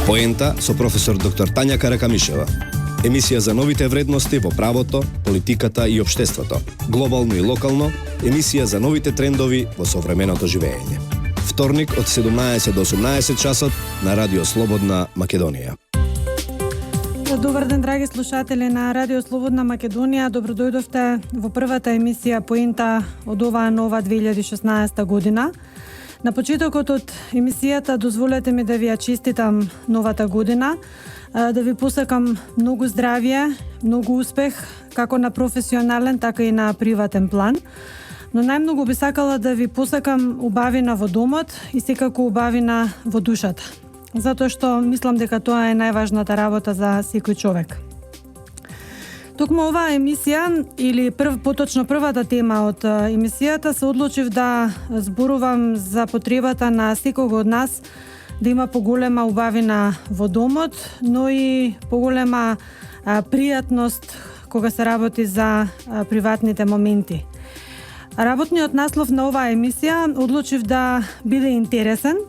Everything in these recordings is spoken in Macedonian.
Поента со професор доктор Тања Каракамишева. Емисија за новите вредности во правото, политиката и општеството, глобално и локално, емисија за новите трендови во современото живење. Вторник од 17 до 18 часот на Радио Слободна Македонија. Добар ден, драги слушатели на Радио Слободна Македонија. Добродојдовте во првата емисија Поента од оваа нова 2016 година. На почетокот од емисијата дозволете ми да ви ја честитам новата година, да ви посакам многу здравје, многу успех, како на професионален, така и на приватен план. Но најмногу би сакала да ви посакам убавина во домот и секако убавина во душата. Затоа што мислам дека тоа е најважната работа за секој човек. Токму оваа емисија, или поточно првата тема од емисијата, се одлучив да зборувам за потребата на секого од нас да има поголема убавина во домот, но и поголема пријатност кога се работи за приватните моменти. Работниот наслов на оваа емисија одлучив да биде интересен,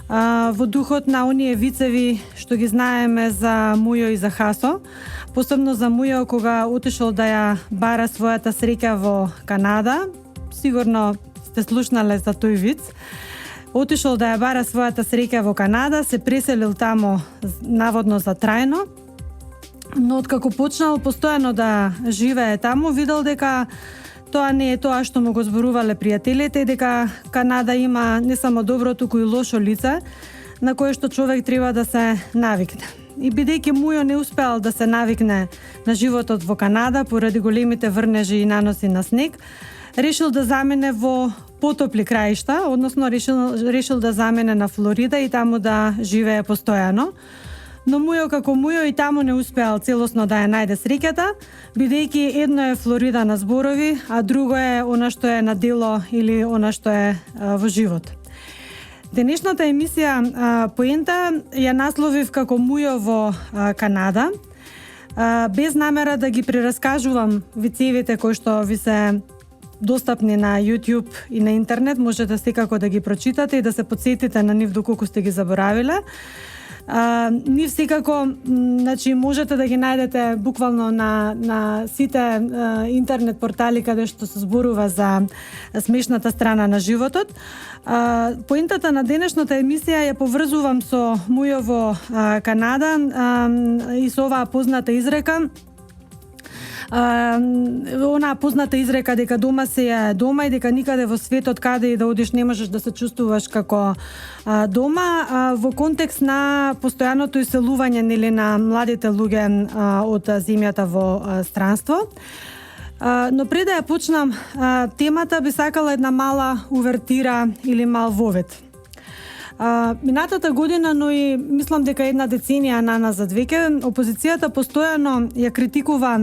во духот на оние вицеви што ги знаеме за Мујо и за Хасо, посебно за Мујо кога отишол да ја бара својата среќа во Канада. Сигурно сте слушнале за тој виц. Отишол да ја бара својата среќа во Канада, се преселил тамо наводно за трајно, но откако почнал постојано да живее тамо, видел дека тоа не е тоа што му го зборувале пријателите и дека Канада има не само добро, туку и лошо лице, на кое што човек треба да се навикне. И бидејќи Мујо не успеал да се навикне на животот во Канада поради големите врнежи и наноси на снег, решил да замине во потопли краишта, односно решил да замине на Флорида и таму да живее постојано. Но Мујо како Мујо и таму не успеал целосно да ја најде среќата, бидејќи едно е Флорида на зборови, а друго е она што е на дело или она што е во живот. Денешната емисија Поента ја насловив како Мујо во Канада, без намера да ги прераскажувам вицевите кои што ви се достапни на YouTube и на интернет, можете секако да ги прочитате и да се подсетите на нив доколку сте ги заборавиле. Нив секако, значи, можете да ги најдете буквално на сите интернет портали каде што се зборува за смешната страна на животот. Поентата на денешната емисија ја поврзувам со Мујо во Канада и со оваа позната изрека. Онаа позната изрека дека дома се е дома и дека никаде во светот каде и да одиш не можеш да се чувствуваш како дома, во контекст на постојаното иселување нели на младите луѓе од земјата во странство. Но пред да ја почнам темата, би сакала една мала увертира или мал вовед. Минатата година, но и мислам дека една деценија наназад веќе, опозицијата постојано ја критикува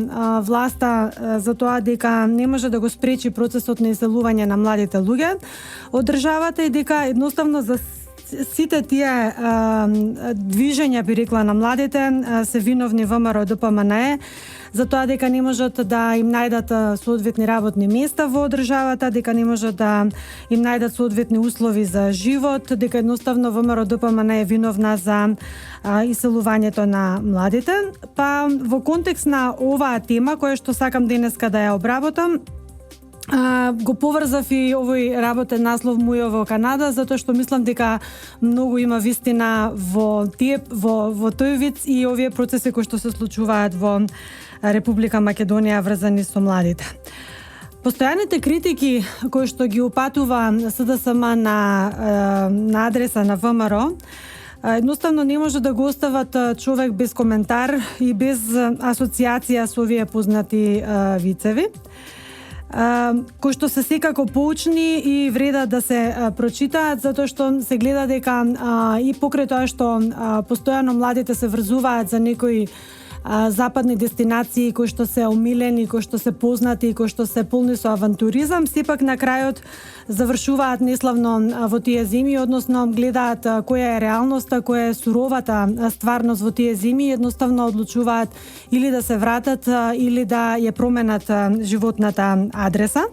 власта за тоа дека не може да го спречи процесот на иселување на младите луѓе од државата и дека едноставно за сите тие движења, би рекла, на младите се виновни ВМРО ДПМНЕ, за тоа дека не можат да им најдат соодветни работни места во државата, дека не можат да им најдат соодветни услови за живот, дека едноставно ВМРО ДПМНЕ е виновна за иселувањето на младите. Па во контекст на оваа тема, која што сакам денеска да ја обработам, го поврзав и овој работен наслов Мујо во Канада, затоа што мислам дека многу има вистина во тој виц и овие процеси кои што се случуваат во Република Македонија врзани со младите. Постојаните критики кои што ги упатува СДСМ на адреса на ВМРО едноставно не може да го остават човек без коментар и без асоциација со овие познати вицеви, кои што се секако поучни и вреда да се прочитаат, затоа што се гледа дека и покрај тоа што постојано младите се врзуваат за некои западни дестинации кои што се омилени, кои што се познати, кои што се полни со авантуризам, сепак на крајот завршуваат неславно во тие земји, односно гледаат која е реалноста, која е суровата стварност во тие земји и едноставно одлучуваат или да се вратат или да ја променат животната адреса.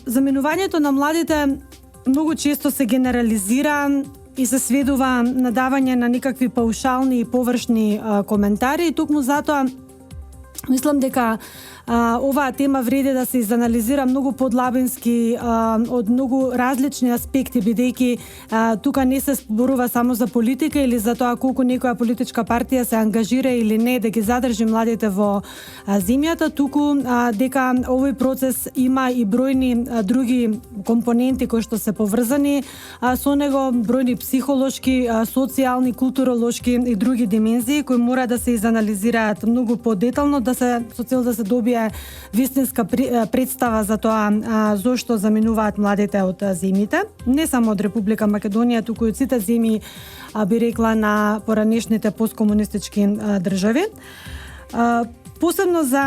Заминувањето на младите многу често се генерализира и се сведува на давање на некакви паушални и површни коментари. И токму затоа мислам дека оваа тема вреди да се изанализира многу подлабински од многу различни аспекти, бидејќи тука не се зборува само за политика или за тоа колку некоја политичка партија се ангажира или не да ги задржи младите во земјата, туку дека овој процес има и бројни други компоненти кои што се поврзани со него, бројни психолошки, социјални, културолошки и други димензии кои мора да се изанализираат многу подетално со цел да се добие вистинска представа за тоа зошто заминуваат младите од земјите, не само од Република Македонија, туку и од сите земји, би рекла, на поранешните посткомунистички држави. Посебно за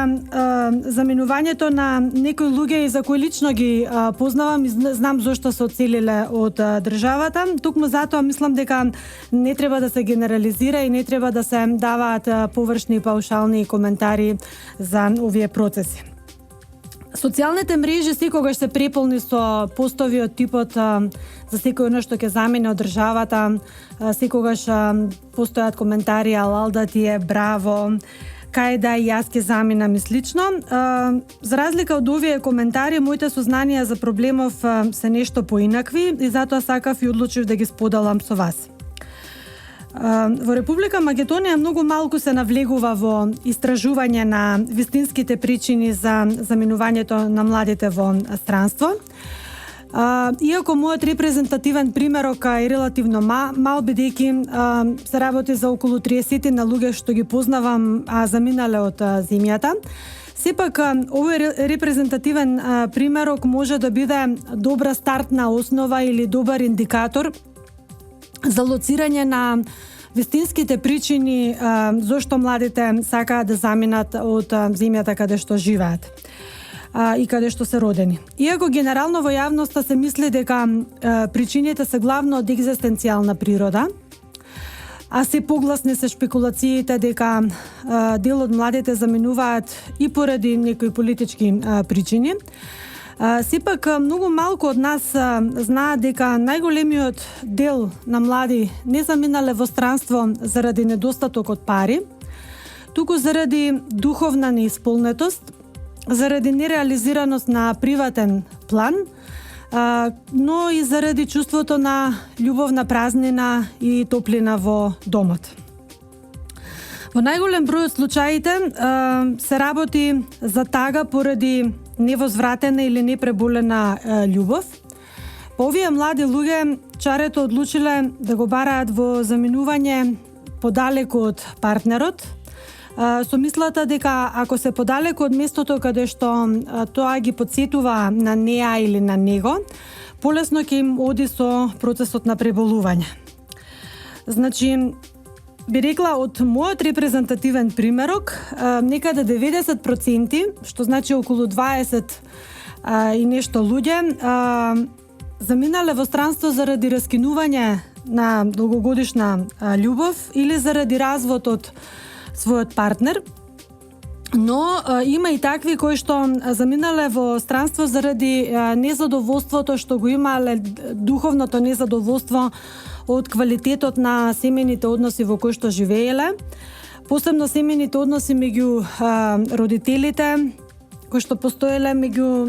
заминувањето на некои луѓе и за кои лично ги познавам и знам зошто се оцелиле од државата. Токму затоа мислам дека не треба да се генерализира и не треба да се даваат површни и паушални коментари за овие процеси. Социјалните мрежи секогаш се преполни со постови од типот за секој нешто ќе замине од државата, секогаш постојат коментари алал да ти е, браво, кај да и јас ќе заминам и слично. За разлика од овие коментари, моите сознанија за проблемов се нешто поинакви и затоа сакав и одлучив да ги споделам со вас. Во Република Македонија многу малку се навлегува во истражување на вистинските причини за заминувањето на младите во странство. Иако мојот репрезентативен примерок е релативно мал, бидејќи се работи за околу 30 на луѓе што ги познавам, заминале од земјата, сепак овој репрезентативен примерок може да биде добра стартна основа или добар индикатор за лоцирање на вистинските причини зошто младите сакаат да заминат од земјата каде што живеат и каде што се родени. Иако генерално во јавноста се мисли дека причините се главно од екзистенцијална природа, а се погласни се шпекулациите дека дел од младите заминуваат и поради некои политички причини, сепак многу малку од нас знаат дека најголемиот дел на млади не заминале во странство заради недостаток од пари, туку заради духовна неисполнетост, заради нереализираност на приватен план, но и заради чувството на љубовна празнина и топлина во домот. Во најголем број од случаите се работи за тага поради невозвратена или непреболена љубов. По овие млади луѓе чарето одлучиле да го бараат во заминување подалеку од партнерот, со мислата дека ако се подалеку од местото каде што тоа ги потсетува на неа или на него, полесно ќе им оди со процесот на преболување. Значи, би рекла од мојот репрезентативен примерок, некаде 90%, што значи околу 20 и нешто луѓе, заминале во странство заради раскинување на долгогодишна љубов или заради развод од својот партнер, но има и такви кои што заминале во странство заради незадоволството што го имале, духовното незадоволство од квалитетот на семејните односи во кои што живееле, посебно семејните односи меѓу родителите, кои што постоеле меѓу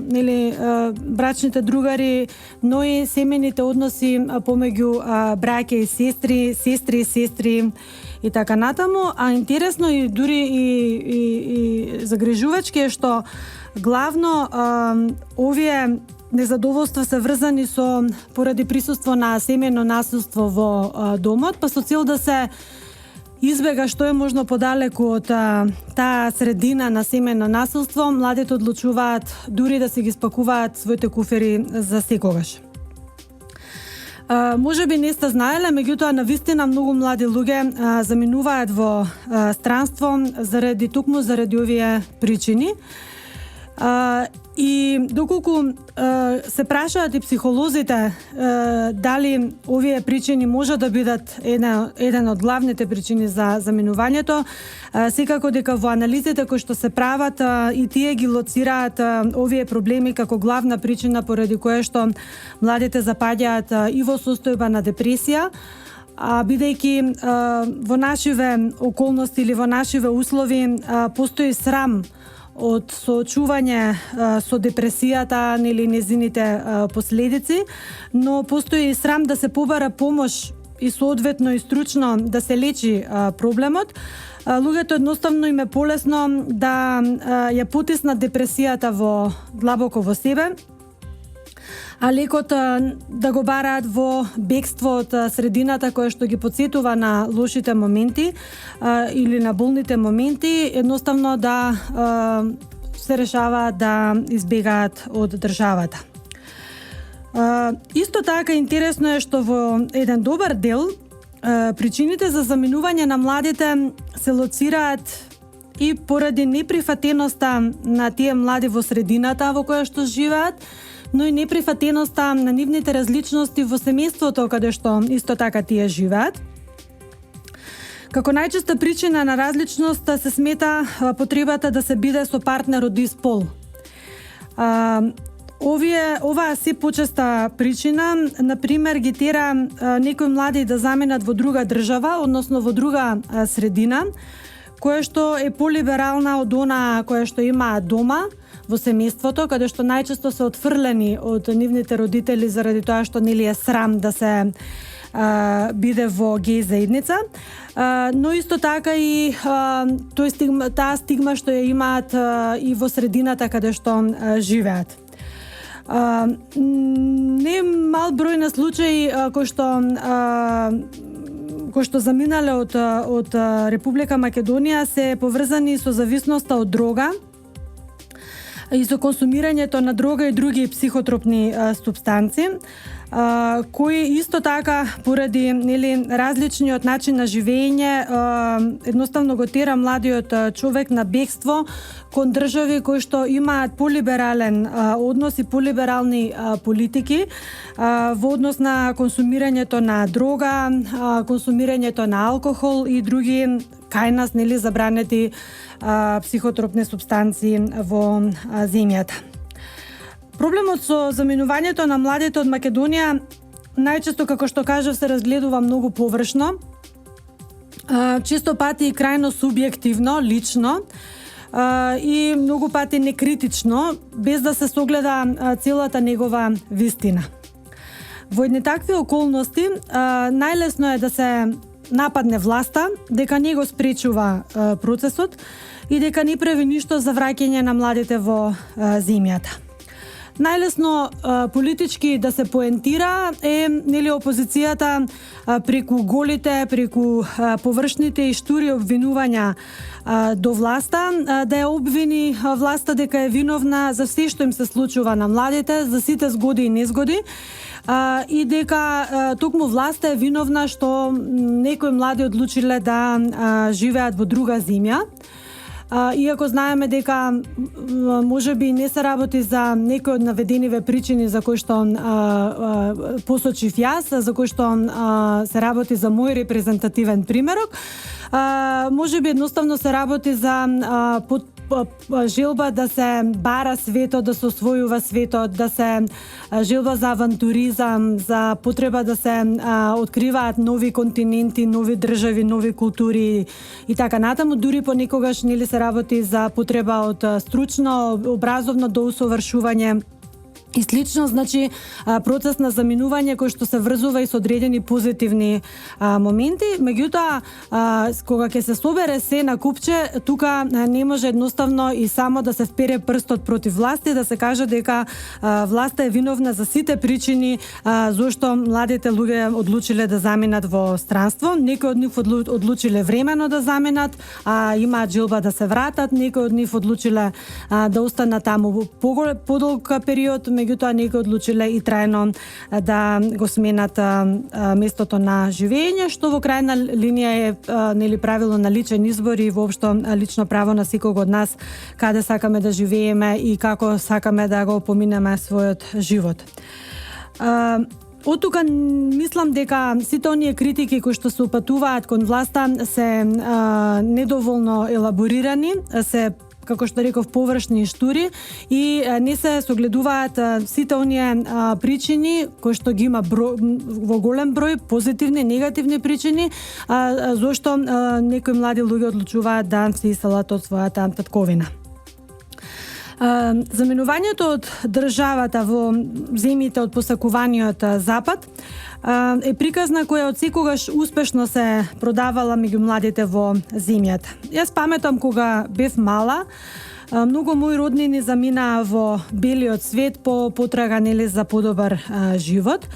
брачните другари, но и семејните односи помеѓу браќа и сестри, сестри и сестри и така натаму. А интересно и дури и загрижувачки е што главно овие незадоволства се врзани со поради присуство на семејно насилство во домот, па со цел да се избега што е можно подалеку од таа средина на семејно насилство, младите одлучуваат дури да се ги спакуваат своите куфери за секогаш. Може би не сте знаеле, меѓутоа навистина многу млади луѓе заминуваат во странство токму заради овие причини. И доколку се прашаат и психолозите дали овие причини може да бидат еден од главните причини за заминувањето, секако дека во анализите кои што се прават и тие ги лоцираат овие проблеми како главна причина поради која што младите запаѓаат и во состојба на депресија, бидејќи во нашиве околности или во нашиве услови постои срам од соочување со депресијата или незините последици, но постои и срам да се побара помош и соодветно и стручно да се лечи проблемот. Луѓето едноставно им е полесно да ја потиснат депресијата длабоко во себе, а лекот да го бараат во бегство од средината која што ги потсетува на лошите моменти или на болните моменти, едноставно да се решаваат да избегаат од државата. Исто така интересно е што во еден добар дел причините за заминување на младите се лоцираат и поради неприфатеноста на тие млади во средината во која што живеат, но и неприфатеноста на нивните различности во семејството каде што исто така тие живеат. Како најчеста причина на различност се смета потребата да се биде со партнер од ист пол. Оваа се почеста причина, например, ги тера некои млади да заменат во друга држава, односно во друга средина, која што е полиберална од она која што имаат дома, во семејството, каде што најчесто се отфрлени од нивните родители заради тоа што нели е срам да се биде во геј заедница, но исто така и таа стигма што ја имаат и во средината каде што живеат. Не мал број на случаи кои што заминале од Република Македонија се поврзани со зависноста од дрога и со консумирањето на дрога и други психотропни супстанци, кои исто така поради различниот начин на живење едноставно го тера младиот човек на бегство кон држави кои што имаат полиберален однос и полиберални политики во однос на консумирањето на дрога, консумирањето на алкохол и други кај нас забранети психотропни супстанции во земјата. Проблемот со заминувањето на младите од Македонија најчесто, како што кажав, се разгледува многу површно, често пати и крајно субјективно, лично, и многу пати некритично, без да се согледа целата негова вистина. Во едни такви околности, најлесно е да се нападне власта, дека не го спречува процесот и дека не прави ништо за враќање на младите во земјата. Најлесно политички да се поентира е опозицијата преку голите, преку површните и штури обвинувања до власта, да ја обвини власта дека е виновна за се што им се случува на младите, за сите згоди и незгоди, и дека токму власта е виновна што некои млади одлучиле да живеат во друга земја. Иако знаеме дека можеби не се работи за некои од наведениве причини за кои што посочив јас, за кои што се работи за мој репрезентативен примерок, можеби едноставно се работи за желба да се бара светот, да се освојува светот, да се желба за авантуризам, за потреба да се откриваат нови континенти, нови држави, нови култури и така натаму. Дури понекогаш се работи за потреба од стручно, образовно доусовршување и слично, значи процес на заминување кој што се врзува и со одредени позитивни моменти. Меѓутоа, кога ќе се собере се на купче, тука не може едноставно и само да се впере прстот против власти, да се каже дека власта е виновна за сите причини зошто младите луѓе одлучиле да заминат во странство. Некои од нив одлучиле времено да заминат, имаат желба да се вратат, некои од нив одлучиле да останат таму подолг период, меѓутоа не го одлучиле и трајно да го сменат местото на живење, што во крајна линија е правило на личен избор и воопшто лично право на секој од нас каде сакаме да живееме и како сакаме да го поминеме својот живот. Од тука мислам дека сите оние критики кои што се упатуваат кон власта се недоволно елаборирани, се како што реков површни и штури и не се согледуваат сите оние причини кои што ги има во голем број позитивни и негативни причини зошто некои млади луѓе одлучуваат да се иселат од својата татковина. Заменувањето од државата во земјите од посакуваниот Запад е приказна која од секогаш успешно се продавала меѓу младите во земјата. Јас паметам кога бев мала, многу мои роднини заминаа во белиот свет по потрага за подобар живот.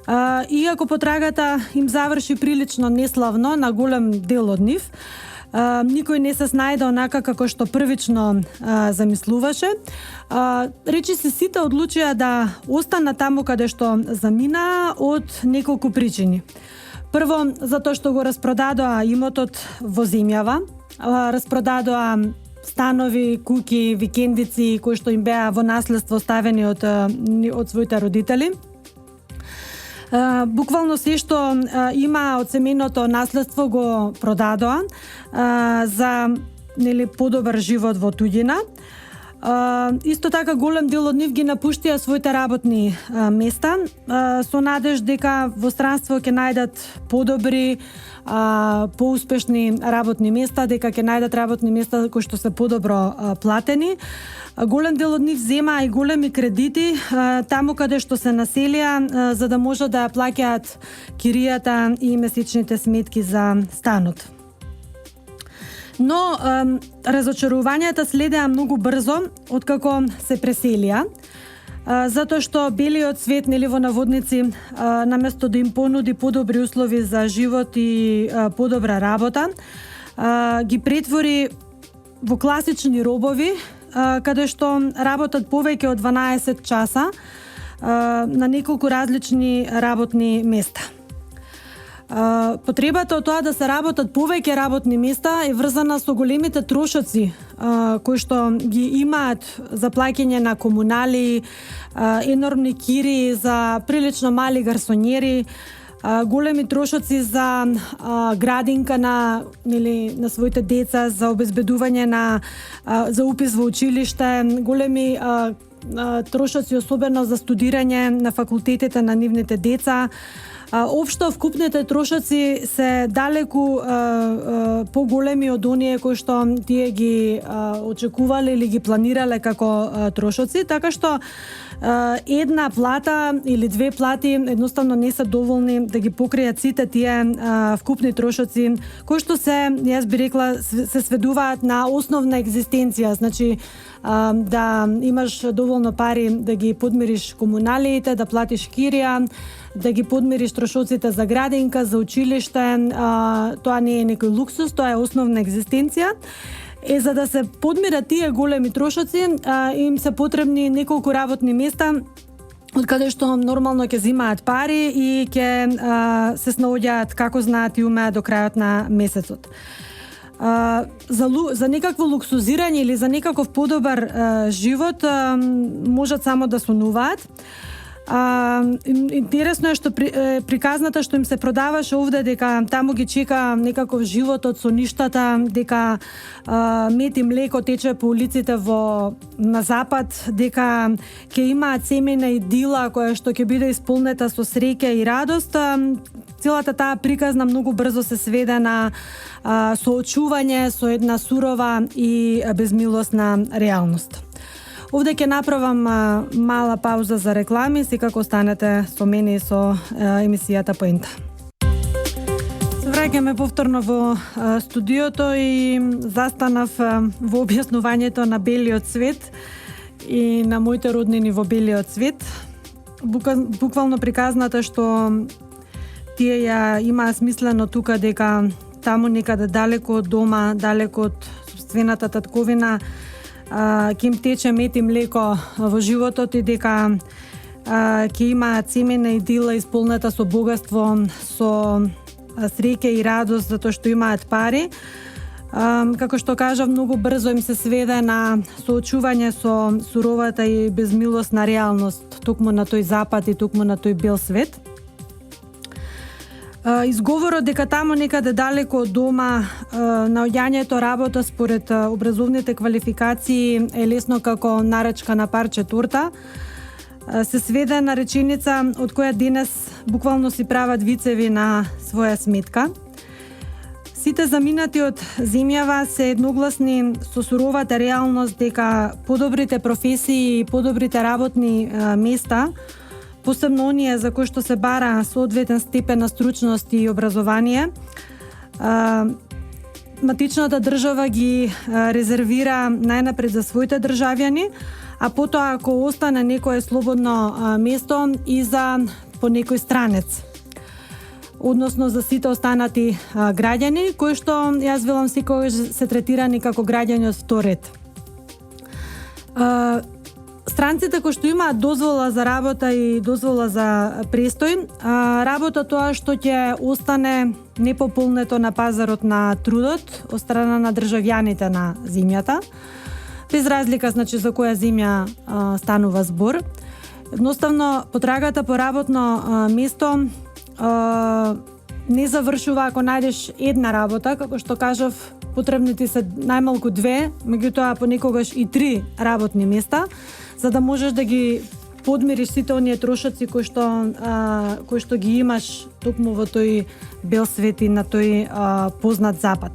Иако потрагата им заврши прилично неславно на голем дел од нив, никој не се снајде онака како што првично замислуваше. Речи се сите одлучија да останат таму каде што заминаа од неколку причини. Прво, затоа што го распродадоа имотот во земјава, распродадоа станови, куќи, викендици кои што им беа во наследство ставени од своите родители. Буквално се што има од семејното наследство го продадоа за подобар живот во туѓина. Исто така голем дел од нив ги напуштија своите работни места со надеж дека во странство ќе најдат подобри, поуспешни работни места, дека ќе најдат работни места кои што се подобро платени. Голем дел од нив земаа и големи кредити таму каде што се населија за да може да плаќаат киријата и месечните сметки за станот. Но разочарувањата следеа многу брзо откако се преселија, затоа што белиот свет во наводници наместо да им понуди подобри услови за живот и подобра работа, ги претвори во класични робови, каде што работат повеќе од 12 часа на неколку различни работни места. Потребата од тоа да се работат повеќе работни места е врзана со големите трошоци кои што ги имаат за плаќање на комунали, енормни кири за прилично мали гарсонјери, големи трошоци за градинка на своите деца, за обезбедување за упис во училиште, големи трошоци особено за студирање на факултетите на нивните деца. Општо вкупните трошоци се далеку поголеми од оние кои што тие ги очекувале или ги планирале како трошоци, така што една плата или две плати едноставно не се доволни да ги покријат сите тие вкупни трошоци кои што јас би рекла, се сведуваат на основна екзистенција, значи да имаш доволно пари да ги подмириш комуналиите, да платиш кирија, да ги подмириш трошоците за градинка, за училиште, тоа не е некој луксус, тоа е основна екзистенција. За да се подмират тие големи трошоци, им се потребни неколку работни места од каде што нормално ќе земаат пари и ќе се снаоѓаат како знаат и умеат до крајот на месецот. За некакво луксузирање или за некаков подобар живот можат само да сонуваат. Интересно е што приказната што им се продаваше овде дека таму ги чека некаков животот со ништата, дека мед и млеко тече по улиците на запад, дека ќе имаат семејна идила која што ќе биде исполнета со среќа и радост. Целата таа приказна многу брзо се сведе на соочување со една сурова и безмилосна реалност. Овде ќе направам мала пауза за реклами, секако останете со мене и со емисијата Поинта. Се враќаме повторно во студиото и застанав во објаснувањето на белиот свет и на моите роднини во белиот свет. Буквално приказната што тие ја имаа смислено тука дека таму некаде далеко од дома, далеко од собствената татковина, ќе им тече мед и млеко во животот и дека ќе имаат семена и дила исполнета со богатство, со среќа и радост затоа што имаат пари. Како што кажав, многу брзо им се сведе на соочување со суровата и безмилосна реалност токму на тој запад и токму на тој бел свет. Изговорот дека таму некаде далеко од дома наоѓањето работа според образовните квалификации е лесно како наречка на парче торта се сведе на реченица од која денес буквално си прават вицеви на своја сметка. Сите заминати од земјава се едногласни со суровата реалност дека подобрите професии и подобрите работни места, посебно оние за кои што се бара соодветен степен на стручност и образование, матичната држава ги резервира најнапред за своите државјани, а потоа ако остане некое слободно место и за по некој странец. Односно за сите останати граѓани, кои што јас велам секогаш се третирани како граѓани од втор ред. Странците кои што имаат дозвола за работа и дозвола за престој, работа тоа што ќе остане непополнето на пазарот на трудот од страна на државјаните на земјата, без разлика значи за која земја станува збор. Едноставно потрагата по работно место не завршува ако најдеш една работа, како што кажав, потребни ти се најмалку 2, меѓутоа понекогаш и 3 работни места, за да можеш да ги подмириш сите оние трошоци кои што ги имаш токму во тој бел свет и на тој познат запад.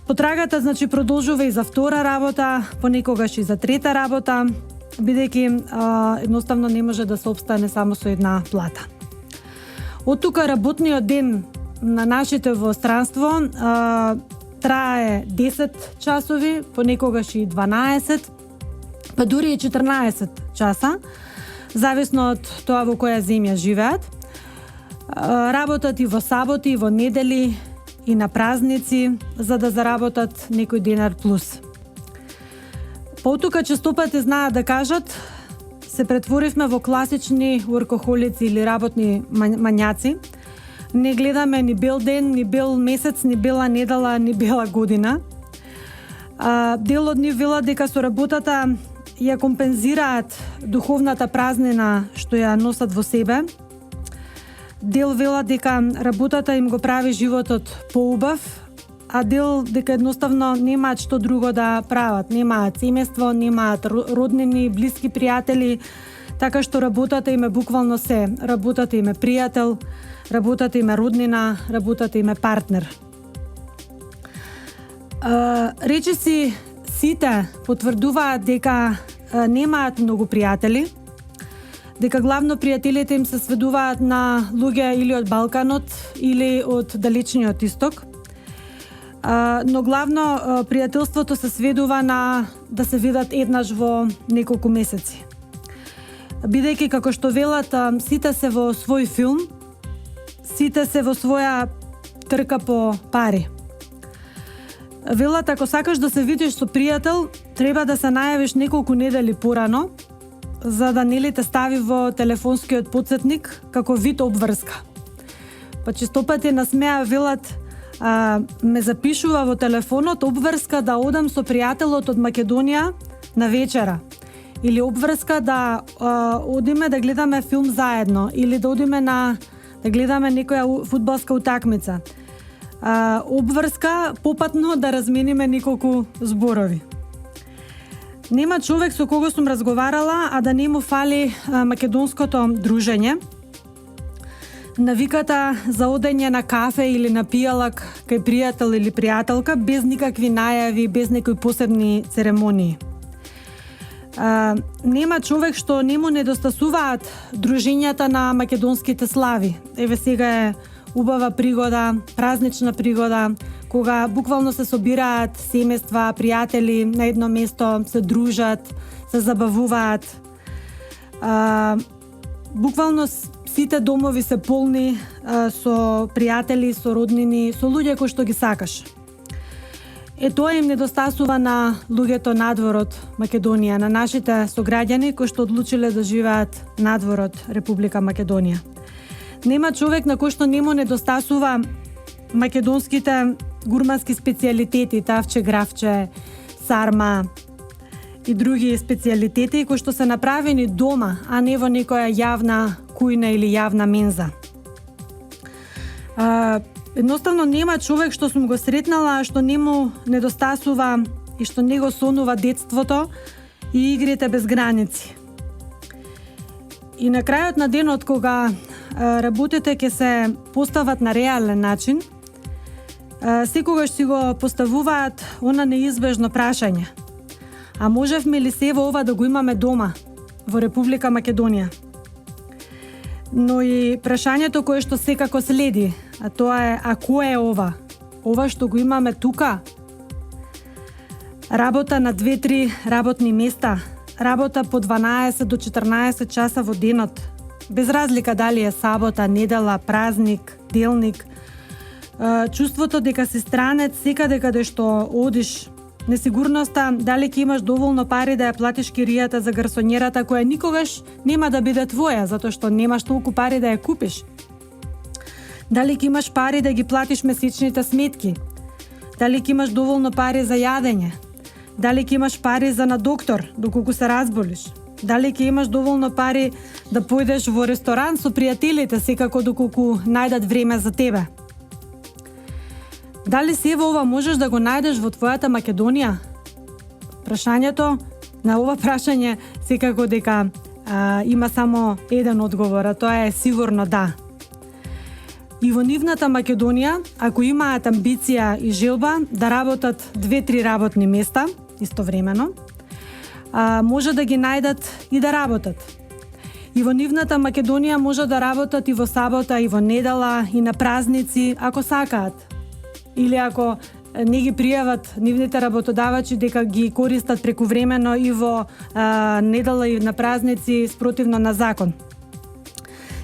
Потрагата значи продолжува и за втора работа, понекогаш и за трета работа, бидејќи едноставно не може да се опстане само со една плата. Од тука работниот ден на нашите во странство трае 10 часови, понекогаш и 12, па дури и 14 часа, зависно од тоа во која земја живеат. Работат и во саботи, и во недели, и на празници, за да заработат некој денар плюс. Потука честопати знаат да кажат, се претворивме во класични workaholici или работни мањаци. Не гледаме ни бел ден, ни бел месец, ни бела недела, ни бела година. Дел од нив велат дека со работата ја компензираат духовната празнина што ја носат во себе. Дел велат дека работата им го прави животот поубав, а дел дека едноставно немаат што друго да прават. Немаат семејство, немаат роднини, блиски пријатели, така што работата им е буквално се. Работата им е пријател, работата им е роднина, работата им е партнер. Речиси сите потврдуваат дека немаат многу пријатели, дека главно пријателите им се сведуваат на луѓе или од Балканот или од далечниот исток. Но главно пријателството се сведува на да се видат еднаш во неколку месеци. Бидејќи како што велат, сите се во свој филм, сите се во своја трка по пари. Велат, ако сакаш да се видиш со пријател, треба да се најавиш неколку недели порано, за да не ли те стави во телефонскиот потсетник како вид обврска. Па честопати насмеа велат, ме запишува во телефонот обврска да одам со пријателот од Македонија на вечера. Или обврска да одиме да гледаме филм заедно. Или да одиме да гледаме некоја фудбалска утакмица. Обврска попатно да размениме неколку зборови. Нема човек со кого сум разговарала, а да не му фали македонското дружење. Навиката за одење на кафе или на пијалак кај пријател или пријателка без никакви најави, без некои посебни церемонии. Нема човек што не му недостасуваат дружињата на македонските слави. Еве сега е убава пригода, празнична пригода, кога буквално се собираат семејства, пријатели на едно место, се дружат, се забавуваат. Буквално сите домови се полни со пријатели, со роднини, со луѓе кои што ги сакаш. Тоа им недостасува на луѓето надвор од Македонија, на нашите сограѓани кои што одлучиле да живеат надвор од Република Македонија. Нема човек на кој што нему недостасува македонските гурмански специјалитети, тавче, гравче, сарма и други специјалитети кои што се направени дома, а не во некоја јавна кујна или јавна менза. Едноставно нема човек што сум го сретнала што нему недостасува и што не го сонува детството и игрите без граници. И на крајот на денот кога работите ќе се постават на реален начин, секогаш си го поставуваат она неизбежно прашање. А можевме ли се во ова да го имаме дома, во Република Македонија? Но и прашањето кое што секако следи, а тоа е, а кој е ова? Ова што го имаме тука? Работа на 2-3 работни места, работа по 12 до 14 часа во денот, без разлика дали е сабота, недела, празник, делник. Чувството дека си странец секаде каде што одиш, несигурноста дали ќе имаш доволно пари да ја платиш киријата за гарсонјерата која никогаш нема да биде твоја, затоа што немаш толку пари да ја купиш. Дали ќе имаш пари да ги платиш месечните сметки? Дали ќе имаш доволно пари за јадење? Дали ќе имаш пари за на доктор доколку се разболиш? Дали ќе имаш доволно пари да појдеш во ресторан со пријателите секако доколку најдат време за тебе? Дали се во ова можеш да го најдеш во твојата Македонија? Прашањето на ова прашање секако дека има само еден одговор, а тоа е сигурно да. И во нивната Македонија, ако имаат амбиција и желба да работат 2-3 работни места истовремено, може да ги најдат и да работат. И во нивната Македонија може да работат и во сабота, и во недела, и на празници, ако сакаат. Или ако не ги пријават нивните работодавачи дека ги користат прекувремено и во недела и на празници спротивно на закон.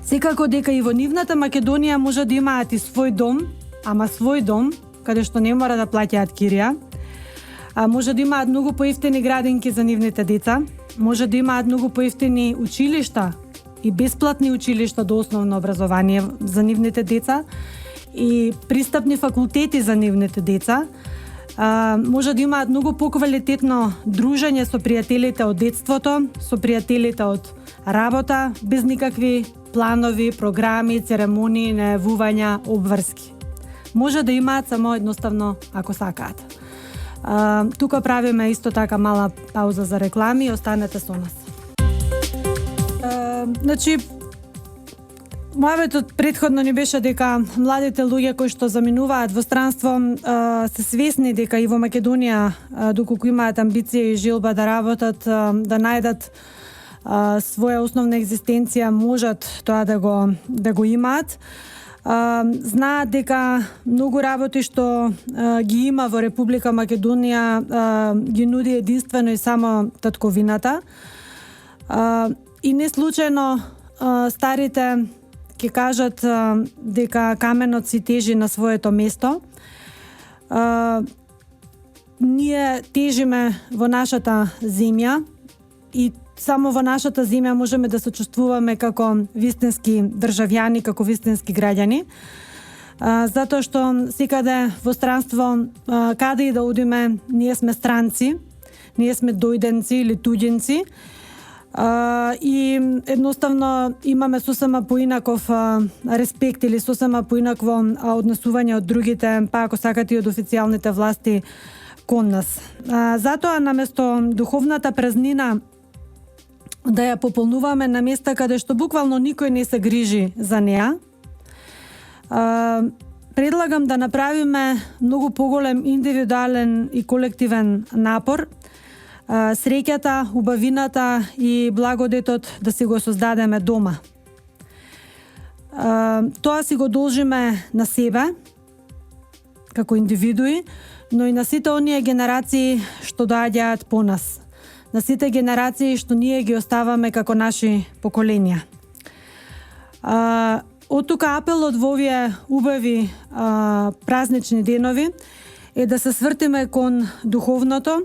Секако дека и во нивната Македонија може да имаат и свој дом, ама свој дом, каде што не мора да плаќаат кирија. Може да имаат многу поевтини градинки за нивните деца, може да имаат многу поевтини училишта и бесплатни училишта до основно образование за нивните деца, и пристапни факултети за нивните деца. Може да имаат многу поквалитетно дружење со пријателите од детството, со пријателите од работа, без никакви планови, програми, церемонии, најавувања, обврски. Може да имаат само едноставно ако сакаат. Тука правиме исто така мала пауза за реклами, останете со нас. Значи, мојавето предходно ни беше дека младите луѓе кои што заминуваат во странство се свесни дека и во Македонија, доколку имаат амбиција и желба да работат, да најдат своја основна екзистенција, можат тоа да го имаат. Знаат дека многу работи што ги има во Република Македонија ги нуди единствено и само татковината. И не случајно старите ќе кажат дека каменот си тежи на своето место. Ние тежиме во нашата земја и само во нашата земја можеме да се чувствуваме како вистински државјани, како вистински граѓани. Затоа што секаде во странство, каде и да одиме, ние сме странци, ние сме дојденци или туѓенци. И едноставно имаме сосема поинаков респект или сосема поинакво однесување од другите, па ако сакате и од официјалните власти кон нас. Затоа наместо духовната празнина да ја пополнуваме на места каде што буквално никој не се грижи за неа, предлагам да направиме многу поголем индивидуален и колективен напор, среќата, убавината и благодетот да си го создадеме дома. Тоа си го должиме на себе, како индивидуи, но и на сите оние генерации што доаѓаат по нас. На сите генерации што ние ги оставаме како наши поколенија. Од тука апелот во овие убави празнични денови е да се свртиме кон духовното,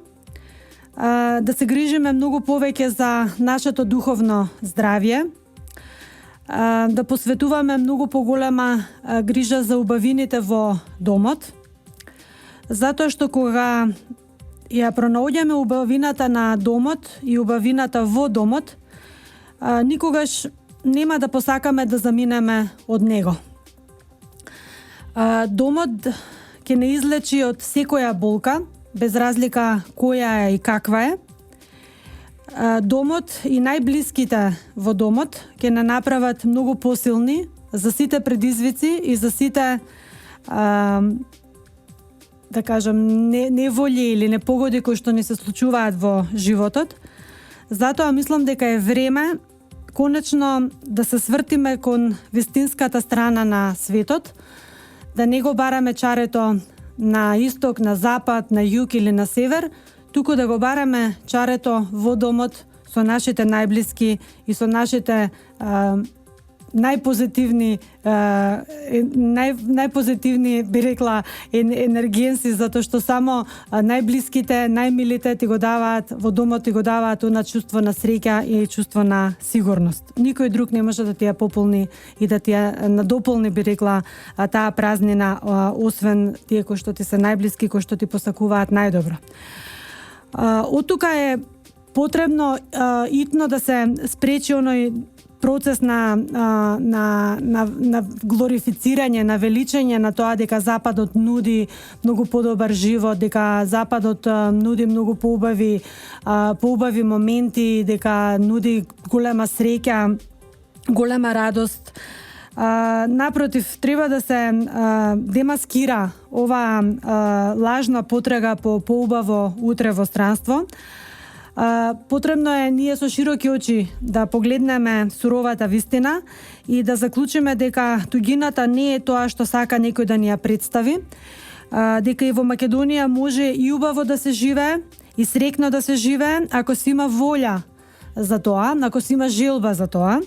да се грижиме многу повеќе за нашето духовно здравје, да посветуваме многу поголема грижа за убавините во домот, затоа што кога ја пронаоѓаме убавината на домот и убавината во домот, никогаш нема да посакаме да заминеме од него. Домот ќе не излечи од секоја болка, без разлика која е и каква е. Домот и најблиските во домот ќе не направат многу посилни за сите предизвици и за сите да кажам неволји или непогоди кои што ни се случуваат во животот. Затоа мислам дека е време конечно да се свртиме кон вистинската страна на светот, да не го бараме чарето на исток, на запад, на југ или на север, туку да го бараме чарето во домот со нашите најблиски и со нашите најпозитивни би рекла енергиенси, затоа што само најблиските, најмилите ти го даваат во домот, ти го даваат она чувство на среќа и чувство на сигурност. Никој друг не може да ти ја пополни и да ти ја надополни, би рекла, таа празнина, освен тие кои што ти се најблиски, кои што ти посакуваат најдобро. Од тука е потребно итно да се спречи оној процес на глорифицирање, на величење на тоа дека Западот нуди многу подобар живот, дека Западот нуди многу поубави моменти, дека нуди голема среќа, голема радост. Напротив, треба да се демаскира ова лажна потрага по поубаво утре во странство. Потребно е ние со широки очи да погледнеме суровата вистина и да заклучиме дека тугината не е тоа што сака некој да ни ја представи, дека и во Македонија може и убаво да се живее и среќно да се живее ако се има волја за тоа, ако се има желба за тоа,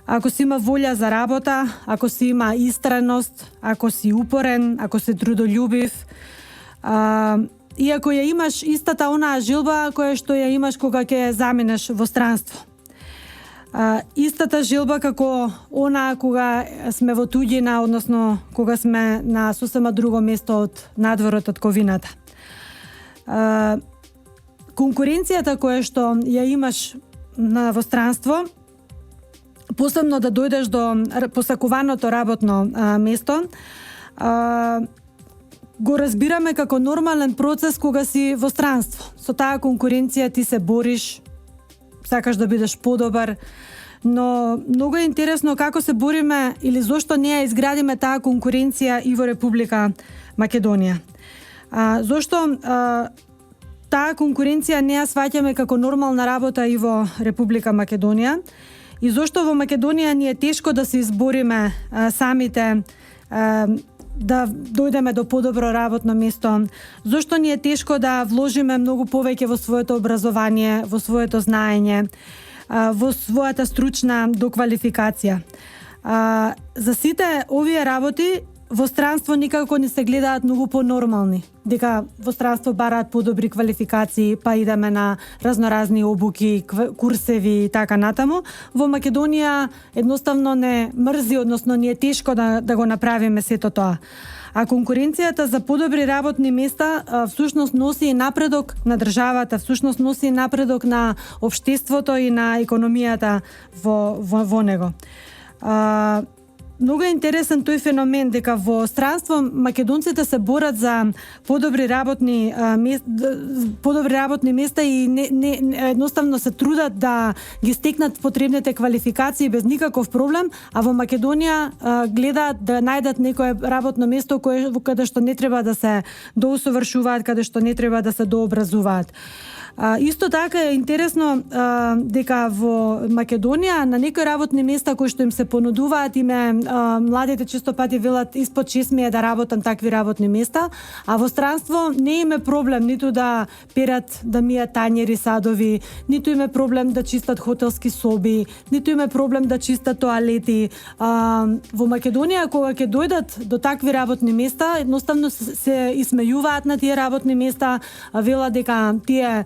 ако се има волја за работа, ако се има истреност, ако си упорен, ако си трудолюбив, и ако ја имаш истата онаа желба која што ја имаш кога ќе заминеш во странство. Истата желба како онаа кога сме во туѓина, односно кога сме на сосема друго место од надворот од ковината. Конкуренцијата која што ја имаш во странство, посебно да дојдеш до посакуваното работно место, го разбираме како нормален процес кога си во странство. Со таа конкуренција ти се бориш, сакаш да бидеш подобар, но многу е интересно како се бориме или зошто не ја изградиме таа конкуренција и во Република Македонија. Зошто таа конкуренција не ја сваќаме како нормална работа и во Република Македонија и зошто во Македонија ни е тешко да се избориме самите да дојдеме до подобро работно место, зошто ни е тешко да вложиме многу повеќе во своето образование, во своето знаење, во својата стручна доквалификација. За сите овие работи во странство никако не се гледаат многу понормални, дека во странство бараат подобри квалификации, па идеме на разноразни обуки, курсеви и така натаму. Во Македонија едноставно не мрзи, односно ни е тешко да го направиме сето тоа. А конкуренцијата за подобри работни места всушност носи и напредок на државата, всушност носи и напредок на општеството и на економијата во него. Многу е интересен тој феномен дека во странство македонците се борат за подобри работни места и едноставно се трудат да ги стекнат потребните квалификации без никаков проблем, а во Македонија гледаат да најдат некое работно место каде што не треба да се доусовршуваат, каде што не треба да се дообразуваат. Исто така е интересно дека во Македонија на некои работни места кои што им се понудуваат, младите често пати велат испод 6 ми е да работам такви работни места, а во странство не им е проблем ниту да перат, да мијат тањери садови, ниту им е проблем да чистат хотелски соби, ниту им е проблем да чистат тоалети. Во Македонија кога ќе дојдат до такви работни места, едноставно се исмејуваат на тие работни места, велат дека тие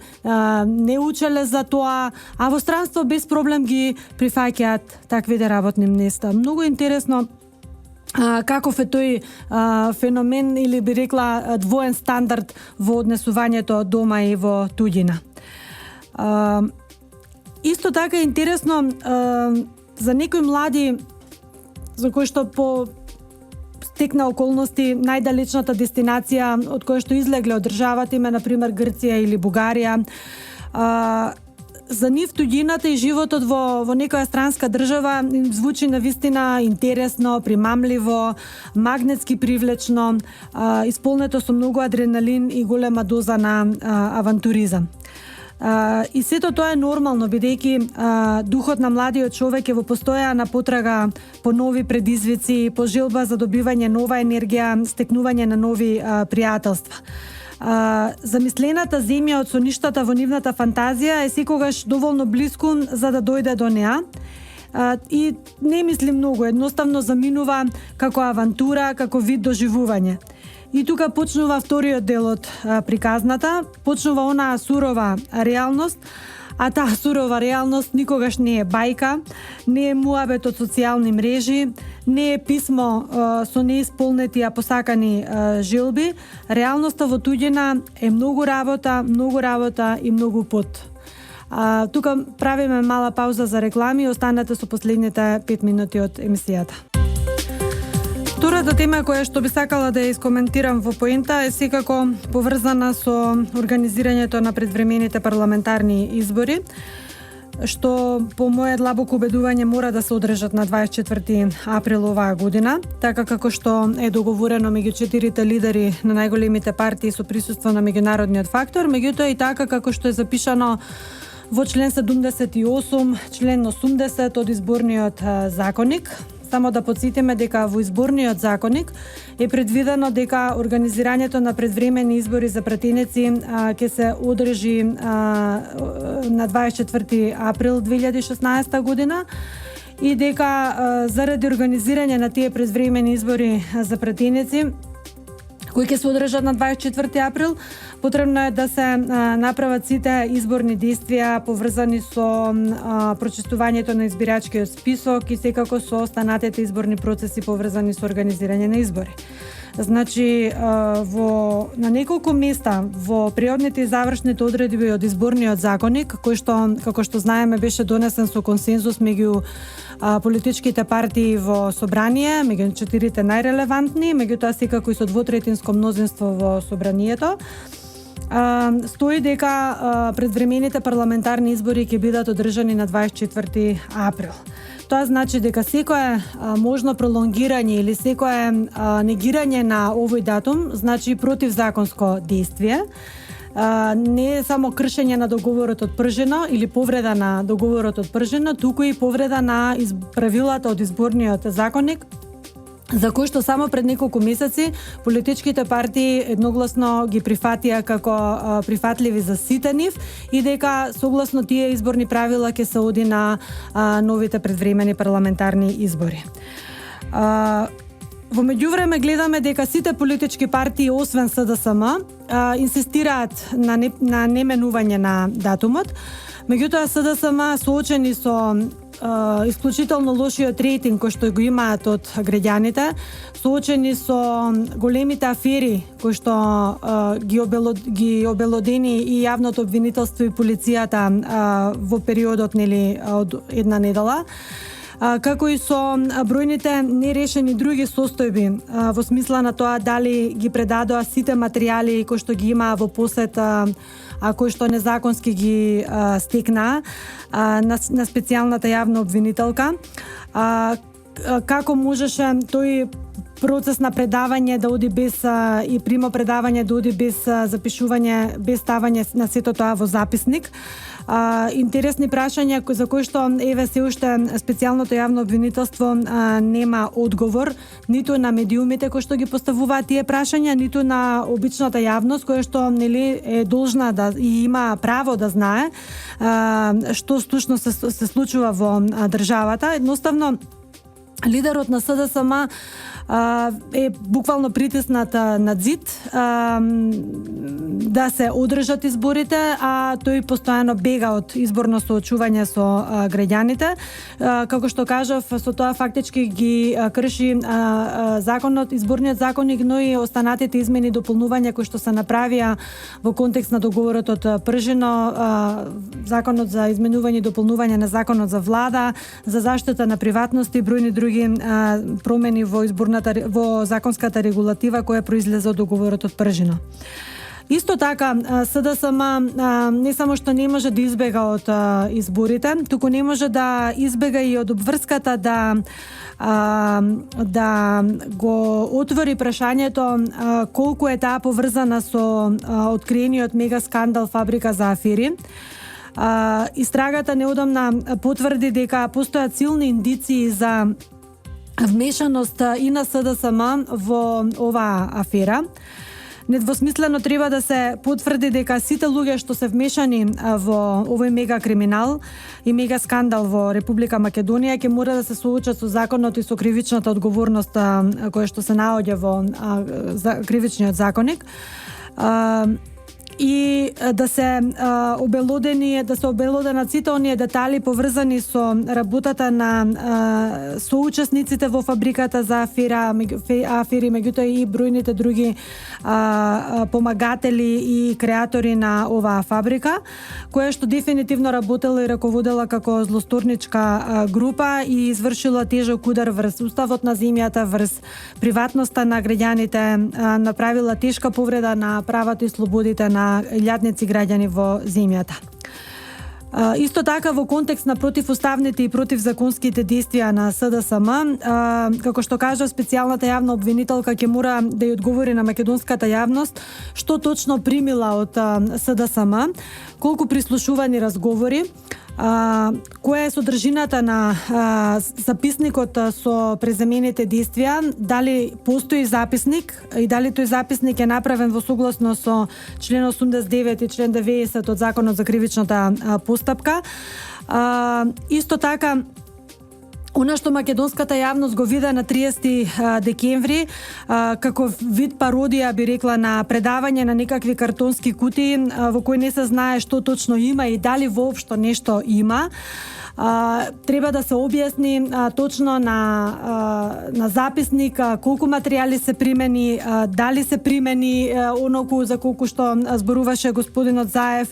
не учеле за тоа, а во странство без проблем ги прифаќаат таквите работни места. Многу интересно каков е тој феномен или би рекла двоен стандард во однесувањето дома и во туѓина. Исто така е интересно за некои млади за кои што по стекна околности најдалечната дестинација од која што излегле од државата им е, например, Грција или Бугарија. За нив туѓината и животот во некоја странска држава им звучи навистина интересно, примамливо, магнетски привлечно, исполнето со многу адреналин и голема доза на авантуризам. И сето тоа е нормално, бидејќи духот на младиот човек е во постојана потрага по нови предизвици, по желба за добивање нова енергија, стекнување на нови пријателства. Замислената земја од соништата во нивната фантазија е секогаш доволно блиску за да дојде до неа. И не мисли многу, едноставно заминува како авантура, како вид доживување. И тука почнува вториот дел од приказната, почнува онаа сурова реалност, а таа сурова реалност никогаш не е бајка, не е муабет од социјални мрежи, не е писмо со неисполнети а посакани желби. Реалноста во туѓина е многу работа и многу пот. Тука правиме мала пауза за реклами и останете со последните 5 минути од емисијата. Втората тема која што би сакала да ја искоментирам во поента е секако поврзана со организирањето на предвремените парламентарни избори, што по моје длабоко убедување мора да се одржат на 24 април оваа година, така како што е договорено меѓу 4 лидери на најголемите партии со присуство на меѓународниот фактор, меѓутоа и така како што е запишано во член 78, член 80 од изборниот законник. Само да подсетиме дека во изборниот законник е предвидено дека организирањето на предвремени избори за пратеници ќе се одржи на 24 април 2016 година и дека заради организирање на тие предвремени избори за пратеници кои ќе се одржат на 24 април, потребно е да се направат сите изборни действија поврзани со прочистувањето на избирачкиот список и секако со останатите изборни процеси поврзани со организирање на избори. Значи, на неколку места во преодните и завршните одредби од изборниот законник, кој што, како што знаеме, беше донесен со консензус меѓу политичките партии во собрание, меѓу 4 најрелевантни, меѓутоа секако и со двотретинско мнозинство во собранието, стои дека предвремените парламентарни избори ќе бидат одржани на 24 април. Тоа значи дека секое можно пролонгирање или секое негирање на овој датум значи противзаконско действие. Не е само кршење на договорот од пржено или повреда на договорот од пржено, туку и повреда на правилата од изборниот законник, за кој што само пред неколку месеци политичките партии едногласно ги прифатија како прифатливи за сите нив и дека согласно тие изборни правила ќе се оди на новите предвремени парламентарни избори. Во меѓувреме гледаме дека сите политички партии освен СДСМ инсистираат на неменување на датумот. Меѓутоа СДСМ соочени со исклучително лошиот рейтинг кој што го имаат од граѓаните, соочени со големите афери кои што ги обелодени и јавното обвинителство и полицијата во периодот од една недела, како и со бројните нерешени други состојби во смисла на тоа дали ги предадоа сите материјали кои што ги имаа во посет, кои што незаконски ги стекнаа на специјалната јавна обвинителка. Како можеше тој процес на предавање да оди без и примо предавање да оди без запишување, без ставање на сето тоа во записник. Интересни прашања за кои што еве се уште специјалното јавно обвинителство нема одговор ниту на медиумите кои што ги поставуваат тие прашања, ниту на обичната јавност која што нели е должна да и има право да знае што стушно се случува во државата. Едноставно лидерот на СДСМ е буквално притиснат на зид да се одржат изборите, а тој постојано бега од изборно соочување со граѓаните. Како што кажав, со тоа фактички ги крши законот, изборниот законник, но и останатите измени и дополнувања кои што се направија во контекст на договорот од Пржино, законот за изменување и дополнување на законот за влада, за заштита на приватност и бројни други промени во законската регулатива која произлезе од договорот од Пржино. Исто така, СДСМ не само што не може да избега од изборите, туку не може да избега и од обврската да го отвори прашањето колку е таа поврзана со откриениот мега скандал фабрика за афери. Истрагата неодамна потврди дека постојат силни индиции за вмешаност и на СДСМ во оваа афера. Недвосмислено треба да се потврди дека сите луѓе што се вмешани во овој мега криминал и мега скандал во Република Македонија ќе мора да се соочат со законот и со кривичната одговорност која што се наоѓа во кривичниот законник. И да се обелоденат сите оние детали поврзани со работата на соучесниците во фабриката за афери, меѓутоа и бројните други помагатели и креатори на оваа фабрика, која што дефинитивно работела и раководела како злосторничка група и извршила тежок удар врз уставот на земјата, врз приватноста на граѓаните, направила тешка повреда на правата и слободите на илјадници граѓани во земјата. Исто така во контекст на противуставните и противзаконските действија на СДСМ, како што кажа специјалната јавна обвинителка ќе мора да ја одговори на македонската јавност што точно примила од СДСМ, колку прислушувани разговори, која е содржината на записникот со преземените действија, дали постои записник и дали тој записник е направен во согласно со член 89 и член 90 од Законот за кривичната постапка. Исто така, она што македонската јавност го вида на 30 декември како вид пародија, би рекла, на предавање на некакви картонски кутии во кои не се знае што точно има и дали воопшто нешто има. Треба да се објасни точно на записник колку материјали се примени, дали се примени оноку за колку што зборуваше господинот Заев,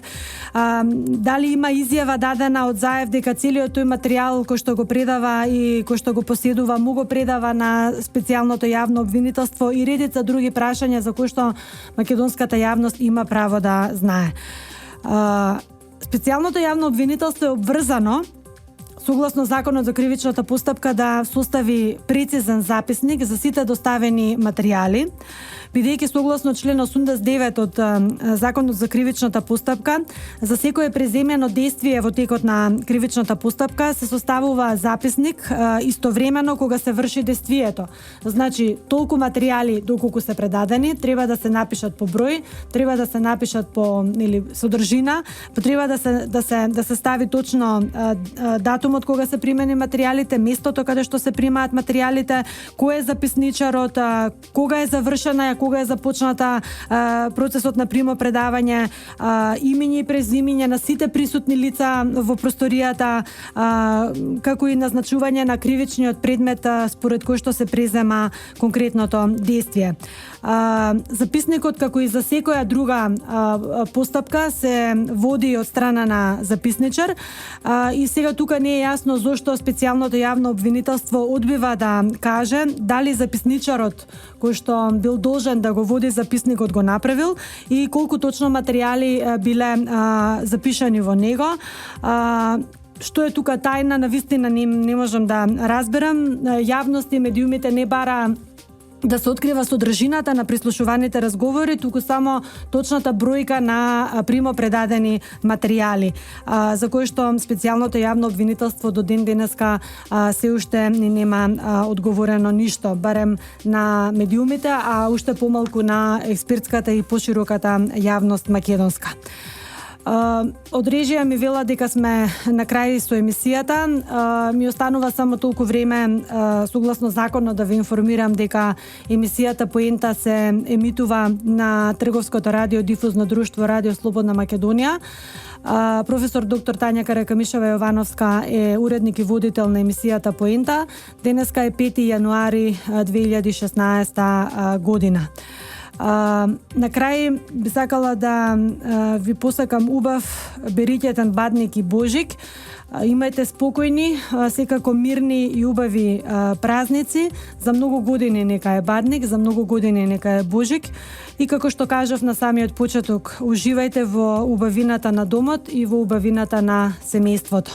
дали има изјава дадена од Заев дека целиот тој материјал кој што го предава и кој што го поседува му го предава на специјалното јавно обвинителство и редица други прашања за кои што македонската јавност има право да знае. Специјалното јавно обвинителство е обврзано согласно Законот за кривичната постапка да состави прецизен записник за сите доставени материјали, бидејќи согласно член 89 од Законот за кривичната постапка, за секое преземено действие во текот на кривичната постапка се составува записник истовремено кога се врши действието. Значи, толку материјали доколку се предадени, треба да се напишат по број, треба да се напишат по содржина, треба да се стави точно датумот кога се примени материјалите, местото каде што се примаат материјалите, кој е записничарот, кога е завршена, кога е започната процесот на примопредавање, имење и презимење на сите присутни лица во просторијата, како и назначување на кривичниот предмет според кој што се презема конкретното действие. Записникот, како и за секоја друга постапка, се води од страна на записничар и сега тука не е јасно зошто специјалното јавно обвинителство одбива да каже дали записничарот кој што бил должен да го води записникот го направил и колку точно материјали биле запишани во него. Што е тука тајна, навистина не можам да разберам. Јавност и медиумите не бара да се открива содржината на прислушуваните разговори, туку само точната бројка на примопредадени материјали, за кои што специјалното јавно обвинителство до ден денеска се уште нема одговорено ништо, барем на медиумите, а уште помалку на експертската и пошироката јавност македонска. Од режија ми вела дека сме на крај со емисијата. Ми останува само толку време согласно законот да ве информирам дека емисијата Поента се емитува на Трговското радиодифузно друштво Радио Слободна Македонија. Професор доктор Тања Каракамишева Јовановска е уредник и водител на емисијата Поента. Денеска е 5 јануари 2016 година. На крај би сакала да ви посакам убав бериќетен бадник и Божик. Имајте спокојни, секако мирни и убави празници. За многу години нека е бадник, за многу години нека е Божик. И како што кажав на самиот почеток, уживајте во убавината на домот и во убавината на семејството.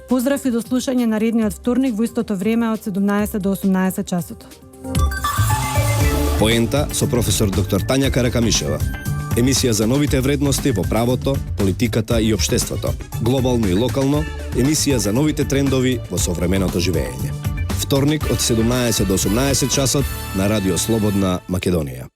Поздрав и до слушање наредниот вторник во истото време од 17 до 18 часот. Поента со професор доктор Тања Каракамишева. Емисија за новите вредности во правото, политиката и општеството. Глобално и локално, емисија за новите трендови во современото живење. Вторник од 17 до 18 часот на Радио Слободна Македонија.